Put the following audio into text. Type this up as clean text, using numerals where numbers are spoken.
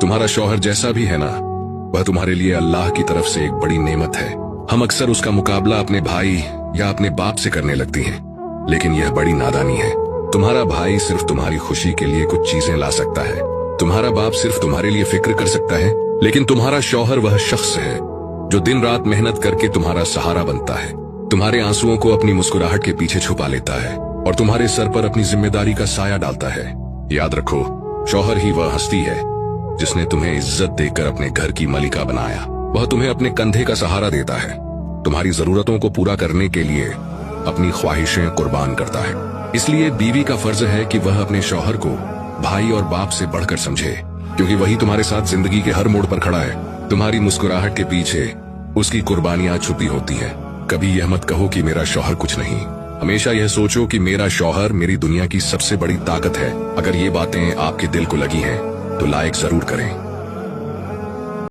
तुम्हारा शौहर जैसा भी है ना, वह तुम्हारे लिए अल्लाह की तरफ से एक बड़ी नेमत है। हम अक्सर उसका मुकाबला अपने भाई या अपने बाप से करने लगती हैं, लेकिन यह बड़ी नादानी है। तुम्हारा भाई सिर्फ तुम्हारी खुशी के लिए कुछ चीजें ला सकता है, तुम्हारा बाप सिर्फ तुम्हारे लिए फिक्र कर सकता है, लेकिन तुम्हारा शौहर वह शख्स है जो दिन रात मेहनत करके तुम्हारा सहारा बनता है, तुम्हारे आंसुओं को अपनी मुस्कुराहट के पीछे छुपा लेता है और तुम्हारे सर पर अपनी जिम्मेदारी का साया डालता है। याद रखो, शौहर ही वह हस्ती है जिसने तुम्हें इज्जत देकर अपने घर की मलिका बनाया। वह तुम्हें अपने कंधे का सहारा देता है, तुम्हारी जरूरतों को पूरा करने के लिए अपनी ख्वाहिशें कुर्बान करता है। इसलिए बीवी का फर्ज है कि वह अपने शौहर को भाई और बाप से बढ़कर समझे, क्योंकि वही तुम्हारे साथ जिंदगी के हर मोड़ पर खड़ा है। तुम्हारी मुस्कुराहट के पीछे उसकी कुर्बानियां छुपी होती है। कभी यह मत कहो कि मेरा शौहर कुछ नहीं, हमेशा यह सोचो कि मेरा शौहर मेरी दुनिया की सबसे बड़ी ताकत है। अगर ये बातें आपके दिल को लगी हैं तो लाइक जरूर करें।